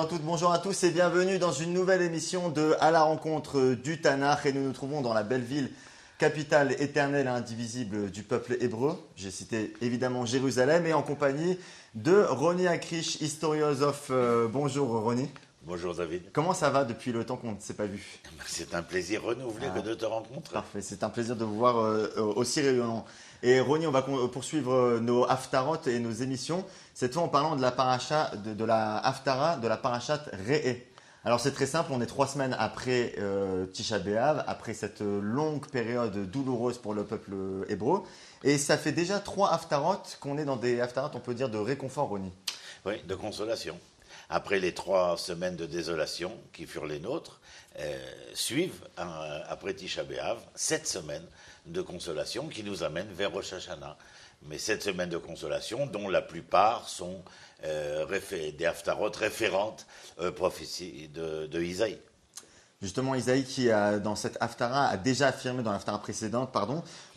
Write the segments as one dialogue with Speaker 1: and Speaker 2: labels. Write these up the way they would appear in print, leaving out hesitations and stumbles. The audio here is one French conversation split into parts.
Speaker 1: Bonjour à toutes, bonjour à tous et bienvenue dans une nouvelle émission de À la rencontre du Tanakh. Et nous nous trouvons dans la belle ville, capitale éternelle et indivisible du peuple hébreu. J'ai cité évidemment Jérusalem et en compagnie de Ronnie Akrish, historiosophe. Bonjour Ronnie.
Speaker 2: Bonjour David.
Speaker 1: Comment ça va depuis le temps qu'on ne s'est pas vu?
Speaker 2: C'est un plaisir renouvelé que de te rencontrer.
Speaker 1: Parfait, c'est un plaisir de vous voir aussi rayonnant. Et Ronnie, on va poursuivre nos haftarot et nos émissions, cette fois en parlant de la paracha, de la haftara, de la parachat Re'eh. Alors c'est très simple, on est 3 semaines après Tisha B'Av, après cette longue période douloureuse pour le peuple hébreu. Et ça fait déjà 3 haftarot qu'on est dans des haftarot, on peut dire, de réconfort, Ronnie.
Speaker 2: Oui, de consolation. Après les 3 semaines de désolation qui furent les nôtres, suivent, après Tisha B'Av, 7 semaines de consolation qui nous amènent vers Rosh Hashanah. Mais 7 semaines de consolation dont la plupart sont des haftarot référentes prophéties de Isaïe.
Speaker 1: Justement, Isaïe qui, dans cette haftara, a déjà affirmé dans l'haftara précédente,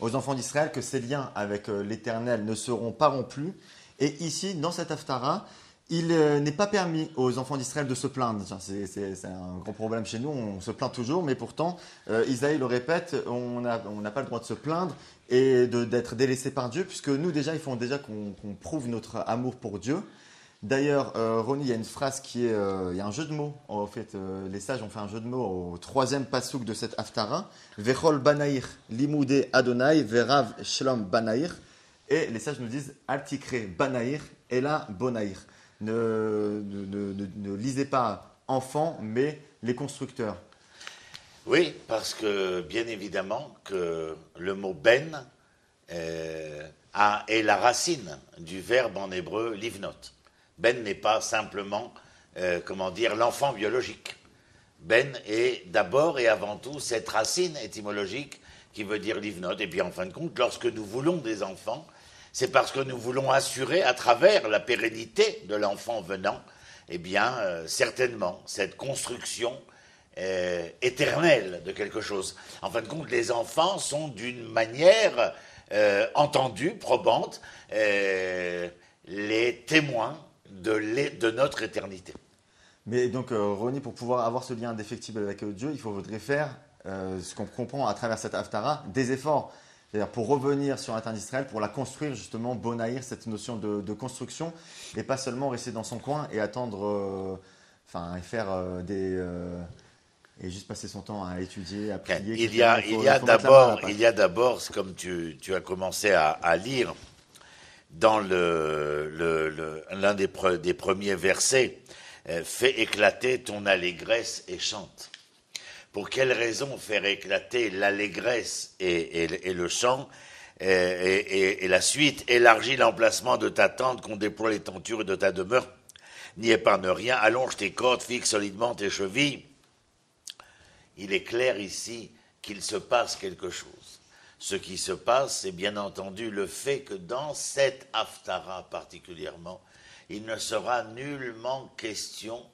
Speaker 1: aux enfants d'Israël que ses liens avec l'Éternel ne seront pas rompus. Et ici, dans cette haftara, il n'est pas permis aux enfants d'Israël de se plaindre. C'est un gros problème chez nous, on se plaint toujours, mais pourtant, Isaïe le répète, on n'a pas le droit de se plaindre et d'être délaissé par Dieu, puisque nous déjà, il faut déjà qu'on prouve notre amour pour Dieu. D'ailleurs, Ronnie, il y a une phrase qui est, il y a un jeu de mots. En fait, les sages ont fait un jeu de mots au 3e pasouk de cette haftara. Vechol banaïr limoude Adonai verav shlom banaïr. Et les sages nous disent altikre banaïr et la bonaïr. Ne lisez pas enfants, mais les constructeurs.
Speaker 2: Oui, parce que bien évidemment que le mot ben est la racine du verbe en hébreu livnot. Ben n'est pas simplement, l'enfant biologique. Ben est d'abord et avant tout cette racine étymologique qui veut dire livnot. Et puis en fin de compte, lorsque nous voulons des enfants, c'est parce que nous voulons assurer à travers la pérennité de l'enfant venant, certainement, cette construction éternelle de quelque chose. En fin de compte, les enfants sont d'une manière entendue, probante, les témoins de notre éternité.
Speaker 1: Mais donc, Ronnie, pour pouvoir avoir ce lien indéfectible avec Dieu, il faudrait faire, ce qu'on comprend à travers cette haftara, des efforts. C'est-à-dire pour revenir sur la terre d'Israël, pour la construire justement, bonaïr, cette notion de construction, et pas seulement rester dans son coin et attendre, et faire et juste passer son temps à étudier, à prier.
Speaker 2: Il y a d'abord, comme tu as commencé à lire, dans l'un des premiers versets, fais éclater ton allégresse et chante. Pour quelle raison faire éclater l'allégresse et le chant et la suite? Élargis l'emplacement de ta tente, qu'on déploie les tentures de ta demeure. N'y épargne rien, allonge tes cordes, fixe solidement tes chevilles. Il est clair ici qu'il se passe quelque chose. Ce qui se passe, c'est bien entendu le fait que dans cette haftara particulièrement, il ne sera nullement question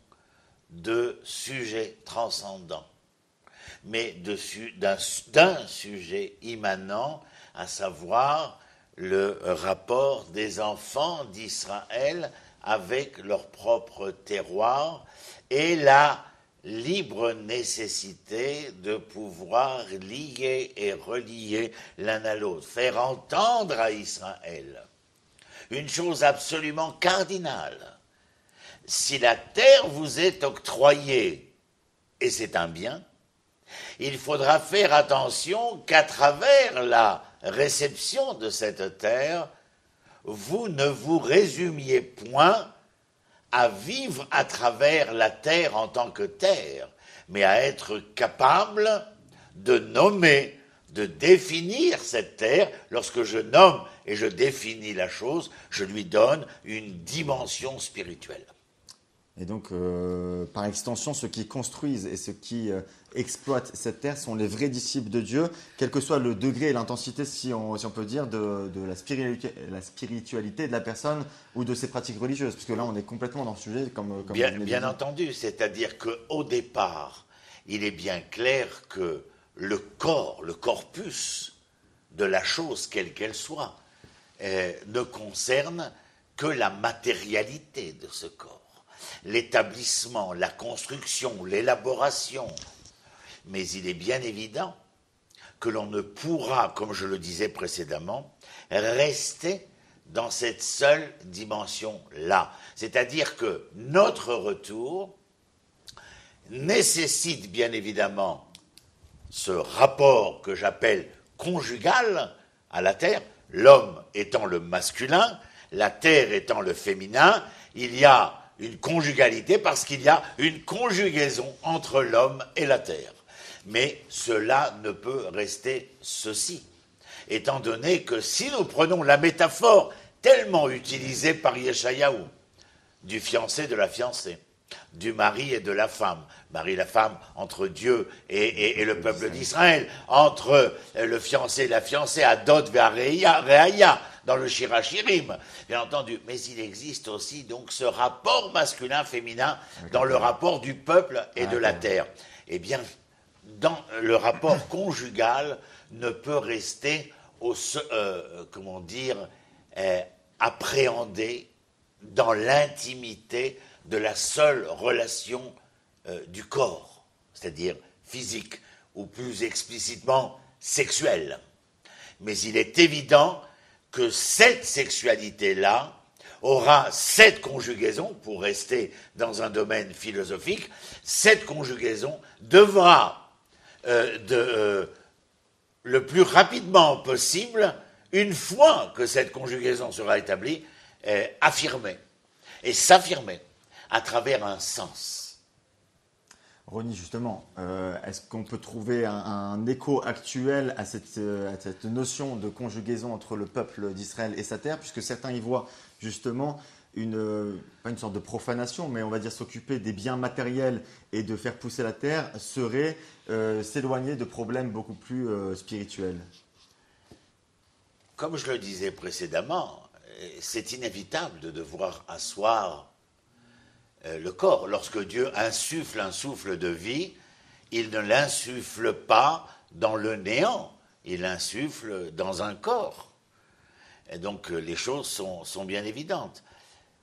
Speaker 2: de sujet transcendant, mais d'un sujet immanent, à savoir le rapport des enfants d'Israël avec leur propre terroir et la libre nécessité de pouvoir lier et relier l'un à l'autre, faire entendre à Israël une chose absolument cardinale. Si la terre vous est octroyée, et c'est un bien, il faudra faire attention qu'à travers la réception de cette terre, vous ne vous résumiez point à vivre à travers la terre en tant que terre, mais à être capable de nommer, de définir cette terre. Lorsque je nomme et je définis la chose, je lui donne une dimension spirituelle.
Speaker 1: Et donc, par extension, ceux qui construisent et ceux qui exploitent cette terre sont les vrais disciples de Dieu, quel que soit le degré et l'intensité, si on peut dire, de la spiritualité de la personne ou de ses pratiques religieuses. Parce que là, on est complètement dans le sujet, comme
Speaker 2: bien entendu, c'est-à-dire qu'au départ, il est bien clair que le corps, le corpus de la chose, quelle qu'elle soit, ne concerne que la matérialité de ce corps. l'établissement, la construction, l'élaboration. Mais il est bien évident que l'on ne pourra, comme je le disais précédemment, rester dans cette seule dimension-là. C'est-à-dire que notre retour nécessite bien évidemment ce rapport que j'appelle conjugal à la terre, l'homme étant le masculin, la terre étant le féminin. Il y a une conjugalité parce qu'il y a une conjugaison entre l'homme et la terre. Mais cela ne peut rester ceci, étant donné que si nous prenons la métaphore tellement utilisée par Yeshayahu, du fiancé de la fiancée, du mari et de la femme, mari et la femme entre Dieu et le peuple d'Israël, entre le fiancé et la fiancée, Adot ve'Reaya, dans le Shirachirim, bien entendu. Mais il existe aussi donc ce rapport masculin-féminin dans le rapport du peuple et de la terre. Eh bien, dans le rapport conjugal ne peut rester, appréhendé dans l'intimité de la seule relation du corps, c'est-à-dire physique, ou plus explicitement sexuelle. Mais il est évident que cette sexualité-là aura cette conjugaison, pour rester dans un domaine philosophique, cette conjugaison devra, le plus rapidement possible, une fois que cette conjugaison sera établie, affirmer, et s'affirmer à travers un sens.
Speaker 1: Ronnie, justement, est-ce qu'on peut trouver un écho actuel à cette notion de conjugaison entre le peuple d'Israël et sa terre, puisque certains y voient justement pas une sorte de profanation, mais on va dire s'occuper des biens matériels et de faire pousser la terre serait s'éloigner de problèmes beaucoup plus spirituels.
Speaker 2: Comme je le disais précédemment, c'est inévitable de devoir asseoir le corps. Lorsque Dieu insuffle un souffle de vie, il ne l'insuffle pas dans le néant, il l'insuffle dans un corps. Et donc les choses sont bien évidentes.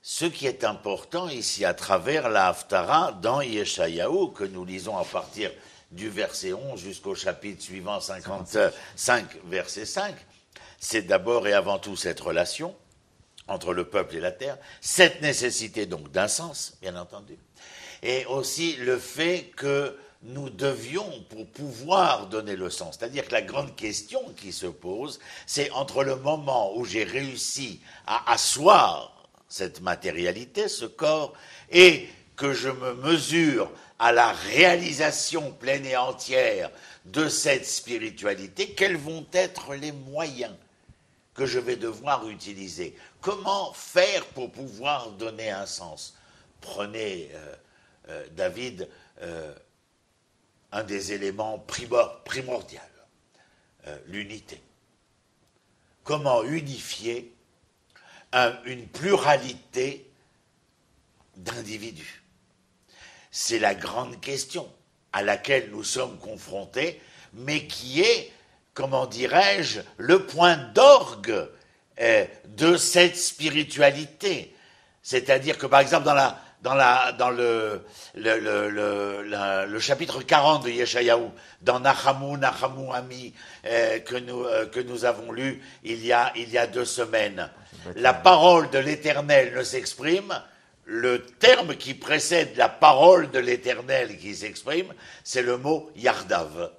Speaker 2: Ce qui est important ici, à travers la Haftara, dans Yeshayahu, que nous lisons à partir du verset 11 jusqu'au chapitre suivant, 55, verset 5, c'est d'abord et avant tout cette relation entre le peuple et la terre, cette nécessité donc d'un sens, bien entendu, et aussi le fait que nous devions, pour pouvoir donner le sens, c'est-à-dire que la grande question qui se pose, c'est entre le moment où j'ai réussi à asseoir cette matérialité, ce corps, et que je me mesure à la réalisation pleine et entière de cette spiritualité, quels vont être les moyens que je vais devoir utiliser? Comment faire pour pouvoir donner un sens? Prenez, David, un des éléments primordiaux, l'unité. Comment unifier une pluralité d'individus? C'est la grande question à laquelle nous sommes confrontés, mais qui est, comment dirais-je, le point d'orgue de cette spiritualité. C'est-à-dire que, par exemple, dans le chapitre 40 de Yeshayahu, dans Nachamu Ami, que nous avons lu il y a 2 semaines, la parole de l'Éternel ne s'exprime. Le terme qui précède la parole de l'Éternel qui s'exprime, c'est le mot Yardav.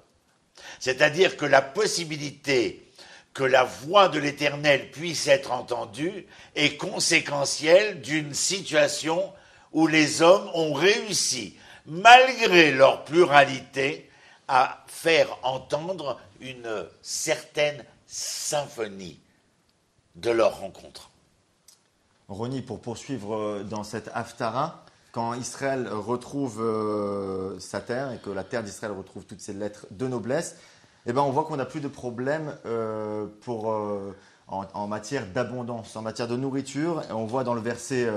Speaker 2: C'est-à-dire que la possibilité que la voix de l'Éternel puisse être entendue est conséquentielle d'une situation où les hommes ont réussi, malgré leur pluralité, à faire entendre une certaine symphonie de leur rencontre.
Speaker 1: Ronnie, pour poursuivre dans cette Haftara, quand Israël retrouve sa terre et que la terre d'Israël retrouve toutes ses lettres de noblesse, eh ben on voit qu'on n'a plus de problème en matière d'abondance, en matière de nourriture. Et on voit dans le verset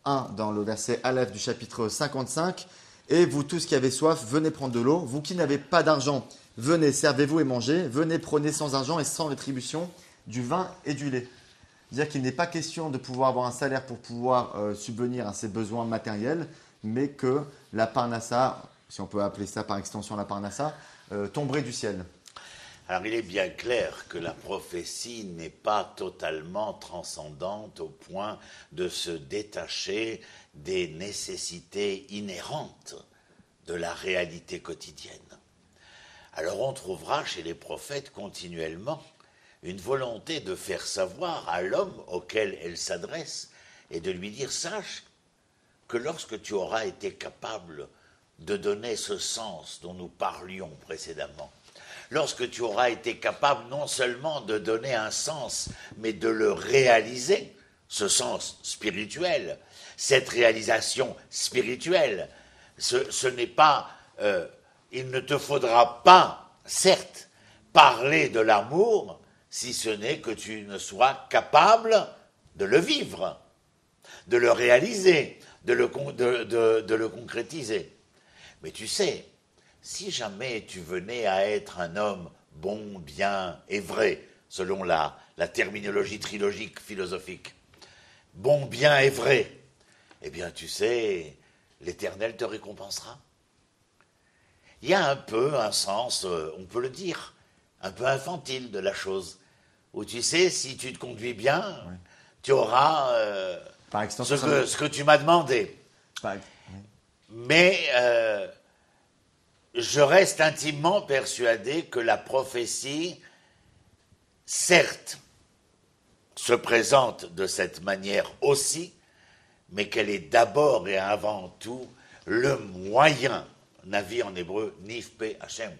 Speaker 1: 1, dans le verset Aleph du chapitre 55, « Et vous tous qui avez soif, venez prendre de l'eau. Vous qui n'avez pas d'argent, venez, servez-vous et mangez. Venez, prenez sans argent et sans rétribution du vin et du lait. » dire qu'il n'est pas question de pouvoir avoir un salaire pour pouvoir subvenir à ses besoins matériels, mais que la parnassa, si on peut appeler ça par extension la parnassa, tomberait du ciel.
Speaker 2: Alors il est bien clair que la prophétie n'est pas totalement transcendante au point de se détacher des nécessités inhérentes de la réalité quotidienne. Alors on trouvera chez les prophètes continuellement une volonté de faire savoir à l'homme auquel elle s'adresse et de lui dire: sache que lorsque tu auras été capable de donner ce sens dont nous parlions précédemment, lorsque tu auras été capable non seulement de donner un sens, mais de le réaliser, ce sens spirituel, cette réalisation spirituelle, ce n'est pas, il ne te faudra pas, certes, parler de l'amour, si ce n'est que tu ne sois capable de le vivre, de le réaliser, de le concrétiser. Mais tu sais, si jamais tu venais à être un homme bon, bien et vrai, selon la terminologie trilogique philosophique, bon, bien et vrai, eh bien tu sais, l'Éternel te récompensera. Il y a un peu un sens, on peut le dire, un peu infantile de la chose, où tu sais, si tu te conduis bien, oui, tu auras
Speaker 1: par extension,
Speaker 2: ce que tu m'as demandé.
Speaker 1: Oui.
Speaker 2: Mais je reste intimement persuadé que la prophétie, certes, se présente de cette manière aussi, mais qu'elle est d'abord et avant tout le moyen, Navi en hébreu, Nifpe Hachem,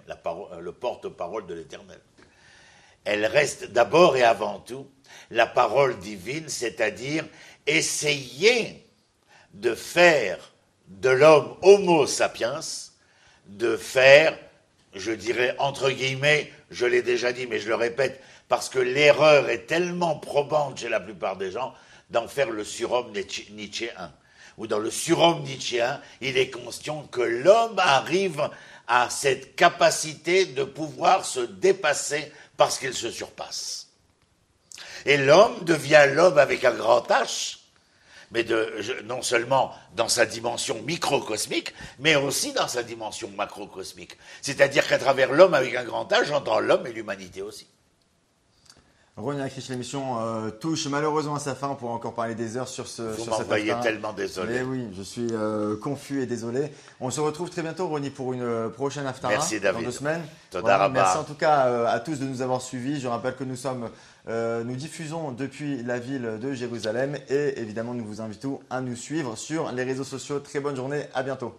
Speaker 2: le porte-parole de l'Éternel. Elle reste d'abord et avant tout la parole divine, c'est-à-dire essayer de faire de l'homme homo sapiens, de faire, je dirais entre guillemets, je l'ai déjà dit mais je le répète, parce que l'erreur est tellement probante chez la plupart des gens, d'en faire le surhomme nietzschéen. Ou dans le surhomme nietzschéen, il est conscient que l'homme arrive à cette capacité de pouvoir se dépasser parce qu'il se surpasse. Et l'homme devient l'homme avec un grand H, mais non seulement dans sa dimension microcosmique, mais aussi dans sa dimension macrocosmique. C'est-à-dire qu'à travers l'homme avec un grand H, j'entends l'homme et l'humanité aussi.
Speaker 1: Ron Christ, l'émission touche malheureusement à sa fin. On pourra encore parler des heures sur ce.
Speaker 2: Vous m'envoyez tellement désolé.
Speaker 1: Mais oui, je suis confus et désolé. On se retrouve très bientôt, Ronnie, pour une prochaine Haftara.
Speaker 2: Merci, David.
Speaker 1: Dans 2 semaines.
Speaker 2: Voilà,
Speaker 1: merci en tout cas à tous de nous avoir suivis. Je rappelle que nous diffusons depuis la ville de Jérusalem et évidemment nous vous invitons à nous suivre sur les réseaux sociaux. Très bonne journée, à bientôt.